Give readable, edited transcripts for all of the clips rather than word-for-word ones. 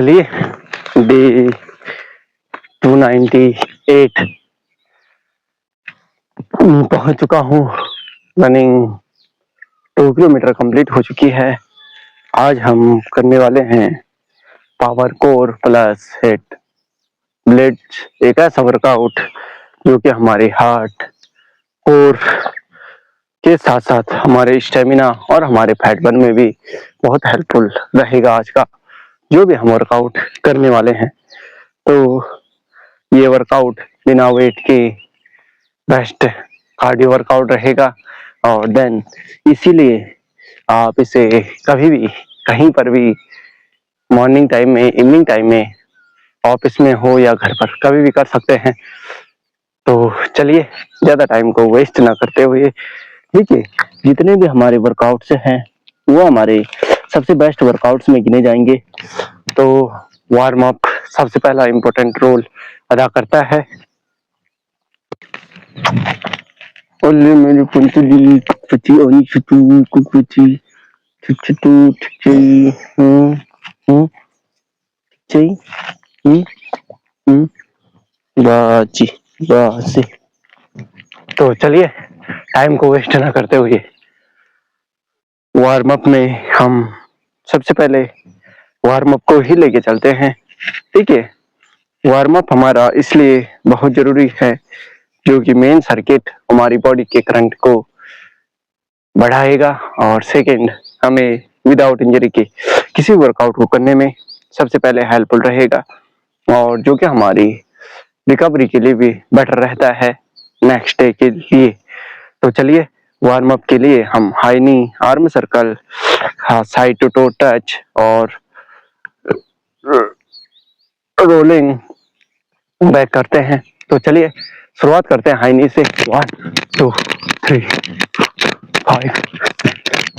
चलिए डे 298 पहुंच चुका हूँ। रनिंग 2 किलोमीटर कंप्लीट हो चुकी है। आज हम करने वाले हैं power core plus hit blitz, एक ऐसा वर्कआउट जो कि हमारे हार्ट कोर के साथ साथ हमारे स्टेमिना और हमारे फैट बर्न में भी बहुत हेल्पफुल रहेगा। आज का जो भी हम वर्कआउट करने वाले हैं, तो ये वर्कआउट बिना वेट के बेस्ट कार्डियो वर्कआउट रहेगा। और देन इसीलिए आप इसे कभी भी कहीं पर भी मॉर्निंग टाइम में, इवनिंग टाइम में, ऑफिस में हो या घर पर कभी भी कर सकते हैं। तो चलिए ज़्यादा टाइम को वेस्ट ना करते हुए, देखिए जितने भी हमारे वर्कआउट्स हैं वो हमारे सबसे बेस्ट वर्कआउट्स में गिने जाएंगे। तो वार्म अप सबसे पहला इम्पोर्टेंट रोल अदा करता है। ओले मेरी पंचली पची ओनी छतू कुकुची छतू छई छई बाजी बाजी। तो चलिए टाइम को वेस्ट ना करते हुए वार्म अप में हम सबसे पहले वार्म अप को ही लेके चलते हैं। ठीक है, वार्म अप हमारा इसलिए बहुत जरूरी है जो कि मेन सर्किट हमारी बॉडी के करंट को बढ़ाएगा और सेकंड हमें विदाउट इंजरी के किसी वर्कआउट को करने में सबसे पहले हेल्पफुल रहेगा और जो कि हमारी रिकवरी के लिए भी बेटर रहता है नेक्स्ट डे के लिए। तो चलिए वार्म अप के लिए हम high knee, arm circle, side to toe touch और रोलिंग बैक करते हैं। तो चलिए शुरुआत करते हैं हाई नी से। 1 2 3 5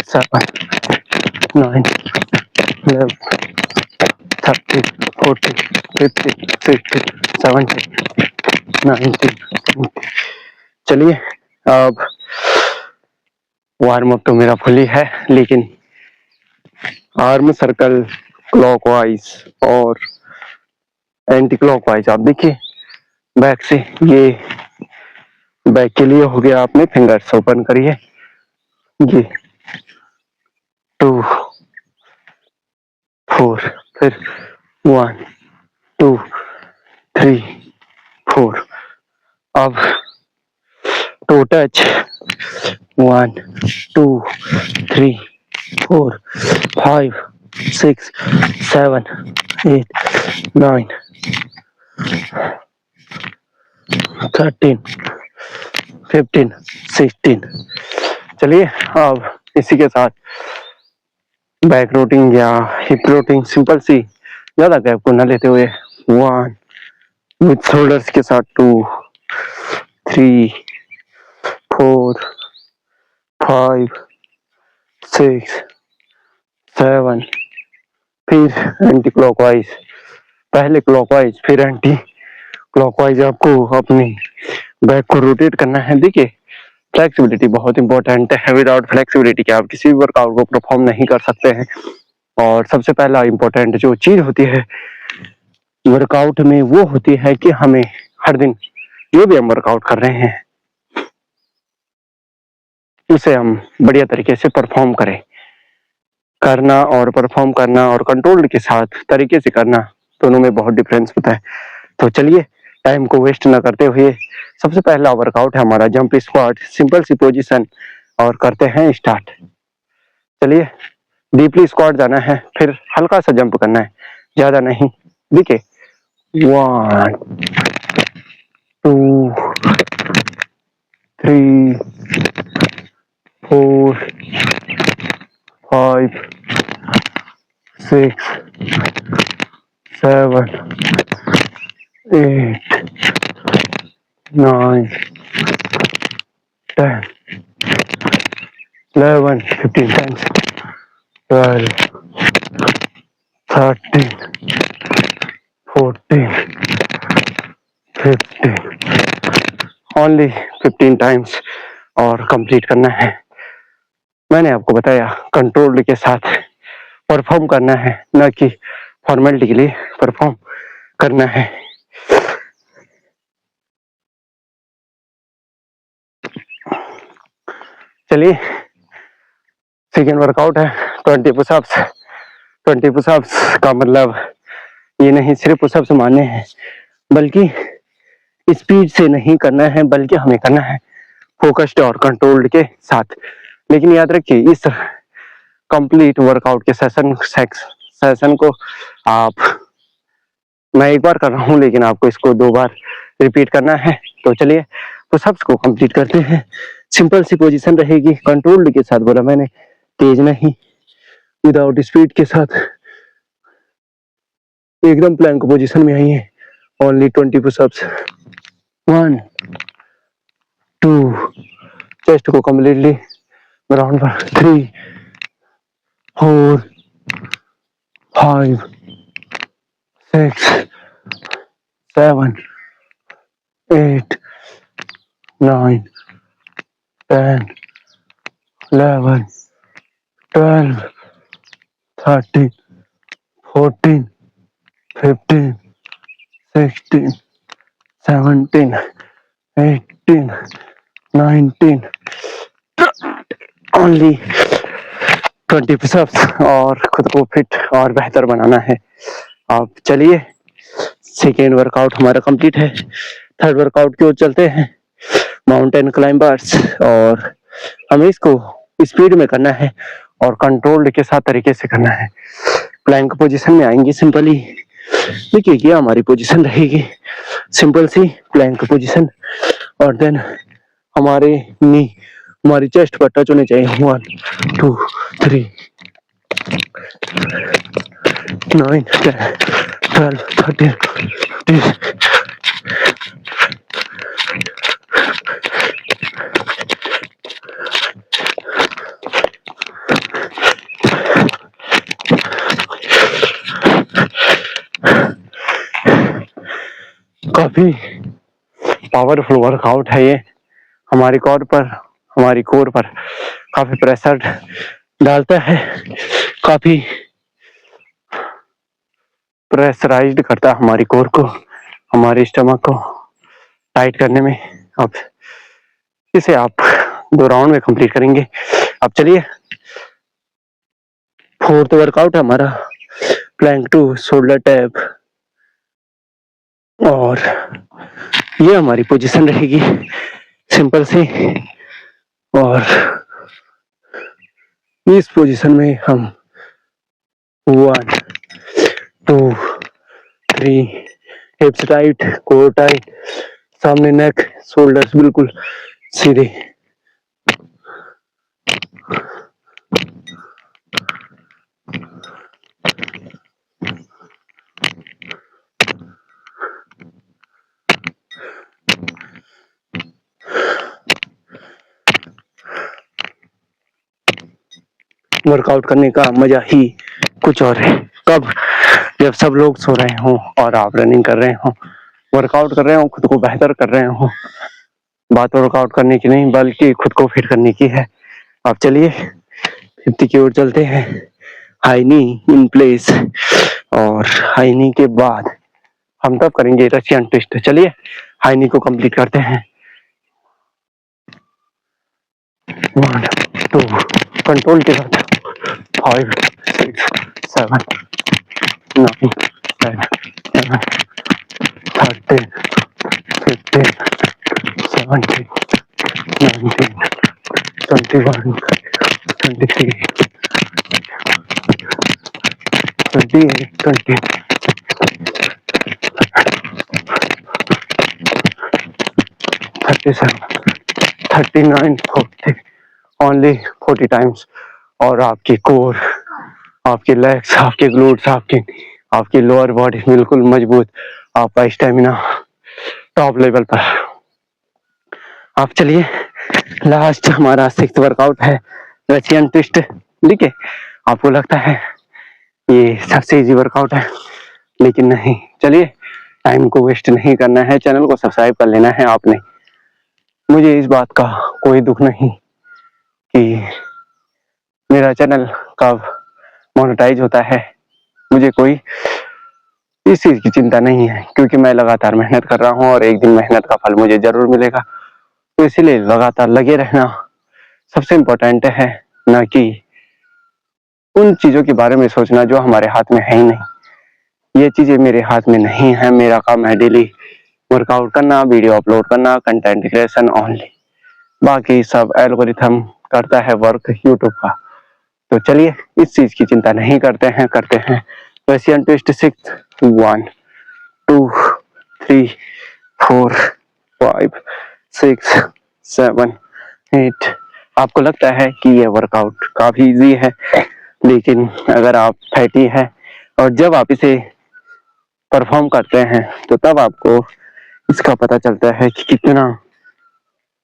7 9 11 13 14 15 16 17 19 20। चलिए अब वार्म अप तो मेरा फुल ही है, लेकिन आर्म सर्कल क्लॉकवाइज और एंटी क्लॉकवाइज आप देखिए बैक से। ये बैक के लिए हो गया, आपने फिंगर्स ओपन करिए, ये 2 4, फिर 1 2 3 4। अब टो टच 1 2 3 4 5 6 7 8 9 13 15 16। चलिए अब इसी के साथ बैक रोटिंग या हिप रोटिंग सिंपल सी, ज्यादा गैप को न लेते हुए 1 विद शोल्डर्स के साथ 2 3 4 5 6 7। फिर एंटी क्लॉकवाइज, पहले क्लॉकवाइज फिर एंटी क्लॉकवाइज। आपको अपनी बैक को रोटेट करना है। देखिए फ्लेक्सिबिलिटी बहुत इंपॉर्टेंट है, विदाउट फ्लेक्सिबिलिटी के आप किसी भी वर्कआउट को परफॉर्म नहीं कर सकते हैं। और सबसे पहला इंपॉर्टेंट जो चीज होती है वर्कआउट में वो होती है कि हमें हर दिन जो भी हम वर्कआउट कर रहे हैं उसे हम बढ़िया तरीके से परफॉर्म करें। करना और परफॉर्म करना और कंट्रोल के साथ तरीके से करना, दोनों में बहुत डिफरेंस होता है। तो चलिए टाइम को वेस्ट ना करते हुए सबसे पहला वर्कआउट है हमारा जंप स्क्वाट, सिंपल सी पोजीशन, और करते हैं स्टार्ट। चलिए डीपली स्क्वाट जाना है, फिर हल्का सा जंप करना है, ज्यादा नहीं। देखिए 1 2 3 4 5 6 7 8 9 10 11 15 times 12 13 14 15 ओनली 15 टाइम्स और कंप्लीट करना है। मैंने आपको बताया कंट्रोल के साथ परफॉर्म करना है, न कि फॉर्मेलिटी के लिए परफॉर्म करना है। चलिए, सेकेंड वर्कआउट है 20 पुशअप्स। 20 पुशअप्स का मतलब ये नहीं सिर्फ पुशअप्स मारने हैं, बल्कि स्पीड से नहीं करना है, बल्कि हमें करना है फोकस्ड और कंट्रोल्ड के साथ। लेकिन याद रखिए, इस कंप्लीट वर्कआउट के सेशन को मैं एक बार कर रहा हूँ, लेकिन आपको इसको 2 बार रिपीट करना है। तो चलिए पुशअप्स को कंप्लीट करते हैं। सिंपल सी पोजीशन रहेगी, कंट्रोल्ड के साथ बोला मैंने, तेज नहीं, विदाउट स्पीड के साथ एकदम प्लैंक पोजीशन में आइए। Only 20 pushups. 1 2, चेस्ट को कम्प्लीटली ग्राउंड पर। 3 4 5 6 7 8 9 10 11 12 13 14 15 16 17 18 19 ओनली 20 पुशअप्स और खुद को फिट और बेहतर बनाना है। अब चलिए, सेकेंड वर्कआउट हमारा कंप्लीट है। थर्ड वर्कआउट की ओर चलते हैं, माउंटेन क्लाइंबर्स। और हमें इसको स्पीड में करना है और कंट्रोल्ड के साथ तरीके से करना है। प्लैंक पोजीशन में आएंगे सिंपली। देखिए ये हमारी पोजीशन रहेगी, सिंपल सी प्लैंक पोजीशन। और देन हमारे नी हमारी चेस्ट पर टच होने चाहिए। 1 2 3 9 10 12 13 14 काफी पावरफुल वर्कआउट है ये। हमारी कोर पर काफी प्रेशर डालता है, काफी प्रेशराइज्ड करता है हमारी कोर को, हमारे स्टमक को टाइट करने में। अब इसे आप 2 राउंड में कंप्लीट करेंगे। अब चलिए, फोर्थ वर्कआउट है हमारा प्लैंक टू शोल्डर टैप। और ये हमारी पोजीशन रहेगी सिंपल सी। और इस पोजीशन में हम 1 2 3 हिप्स टाइट, कोर टाइट, सामने नेक, शोल्डर्स बिल्कुल सीधे। वर्कआउट करने का मजा ही कुछ और है। कब? जब सब लोग सो रहे हों और आप रनिंग कर रहे हों, वर्कआउट कर रहे हो, खुद को बेहतर कर रहे हो। बात वर्कआउट करने की नहीं, बल्कि खुद को फिट करने की है। अब चलिए 50 की ओर चलते हैं। High knee in place. और हाई नी के बाद हम तब करेंगे रशियन ट्विस्ट। चलिए हाई नी को कंप्लीट करते हैं। 1 2 कंट्रोल के साथ 5 6 7 9 10 11 13 15 17 19 21 23 28 20 37 39 40 ओनली 40 टाइम्स। और आपकी कोर, आपके लेग्स, आपके ग्लूट्स, आपकी लोअर बॉडी बिल्कुल मजबूत, आपका स्टेमिना टॉप लेवल पर। आप चलिए, लास्ट हमारा 6th वर्कआउट है रशियन ट्विस्ट। ठीक है, आपको लगता है ये सबसे इजी वर्कआउट है, लेकिन नहीं। चलिए, टाइम को वेस्ट नहीं करना है, चैनल को सब्सक्राइब कर लेना है आपने। मुझे इस बात का कोई दुख नहीं कि मेरा चैनल कब मोनेटाइज होता है, मुझे कोई इस चीज की चिंता नहीं है, क्योंकि मैं लगातार मेहनत कर रहा हूँ और एक दिन मेहनत का फल मुझे जरूर मिलेगा। तो इसीलिए लगातार लगे रहना सबसे इम्पोर्टेंट है, ना कि उन चीजों के बारे में सोचना जो हमारे हाथ में है ही नहीं। ये चीजें मेरे हाथ में नहीं है। मेरा काम है डेली वर्कआउट करना, वीडियो अपलोड करना, कंटेंट क्रिएशन ओनली। बाकी सब एल्गोरिथम करता है वर्क यूट्यूब का। तो चलिए इस चीज की चिंता नहीं करते हैं। Question twist 6 1 2 3 4 5 6 7 8। आपको लगता है कि ये वर्कआउट काफी इजी है, लेकिन अगर आप फैटी है और जब आप इसे परफॉर्म करते हैं तो तब आपको इसका पता चलता है कि कितना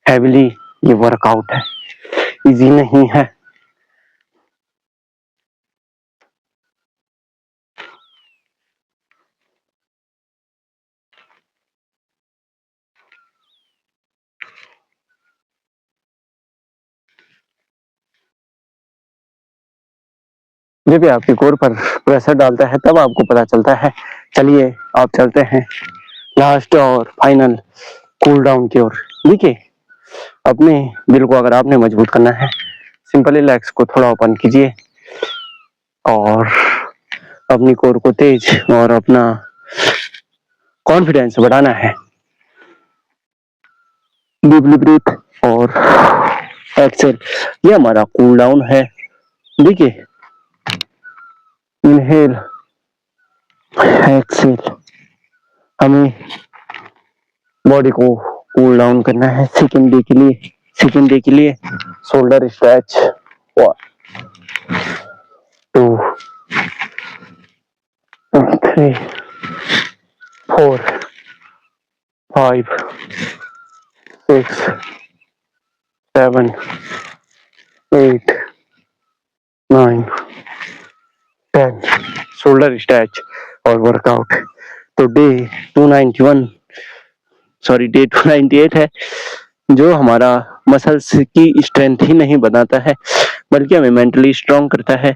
हैविली ये वर्कआउट है, इजी नहीं है। जब भी आपके कोर पर प्रेशर डालता है तब आपको पता चलता है। चलिए आप चलते हैं लास्ट और फाइनल कूल डाउन की ओर। देखिए, अपने दिल को अगर आपने मजबूत करना है, सिंपली लेग्स को थोड़ा ओपन कीजिए और अपनी कोर को तेज और अपना कॉन्फिडेंस बढ़ाना है। डीपली ब्रीथ और एक्सेल, ये हमारा कूल डाउन है। देखिए, इनहेल एक्सेल, हमें बॉडी को कूल डाउन करना है। सेकंड डे के लिए शोल्डर स्ट्रेच 1 2 3 4 5 6 7 8 9 10 शोल्डर स्ट्रेच और वर्कआउट। तो डे 298 है, जो हमारा मसल्स की स्ट्रेंथ ही नहीं बनाता है, बल्कि हमें मेंटली स्ट्रांग करता है।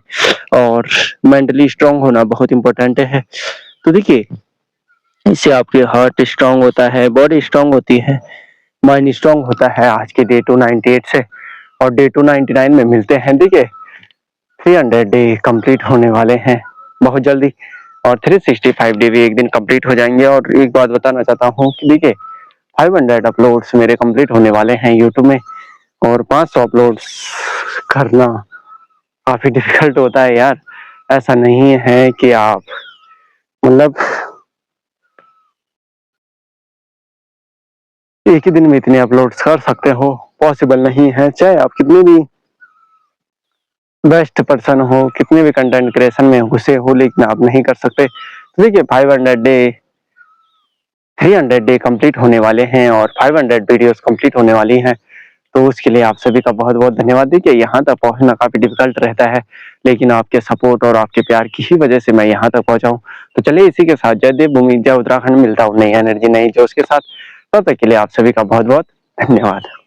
और मेंटली स्ट्रांग होना बहुत इंपॉर्टेंट है। तो देखिए, इससे आपके हार्ट स्ट्रांग होता है, बॉडी स्ट्रांग होती है, माइंड स्ट्रांग होता है। आज के डे 298 से और डे 299 में मिलते हैं। देखिए, 300 डे कंप्लीट होने वाले हैं बहुत जल्दी और 365 डे भी एक दिन कंप्लीट हो जाएंगे। और एक बात बताना चाहता हूँ कि देखिए, 500 अपलोड्स मेरे कंप्लीट होने वाले हैं यूट्यूब में, और 500 अपलोड्स करना काफी डिफिकल्ट होता है यार। ऐसा नहीं है कि आप मतलब एक ही दिन में इतने अपलोड्स कर सकते हो, पॉसिबल नहीं है। चाहे आप कितने भी बेस्ट पर्सन हो, कितने भी कंटेंट क्रिएशन में घुसे हो, लेकिन आप नहीं कर सकते। तो देखिए, 300 डे कंप्लीट होने वाले हैं और 500 वीडियोस कंप्लीट होने वाली हैं। तो उसके लिए आप सभी का बहुत बहुत धन्यवाद। देखिए, यहाँ तक पहुँचना काफी डिफिकल्ट रहता है, लेकिन आपके सपोर्ट और आपके प्यार की ही वजह से मैं यहाँ तक पहुँचा हूँ। तो चलिए, इसी के साथ जय देवभूमि, जय उत्तराखंड, मिलता हूँ नई एनर्जी नई जोश के साथ। तब तक के लिए आप सभी का बहुत बहुत धन्यवाद।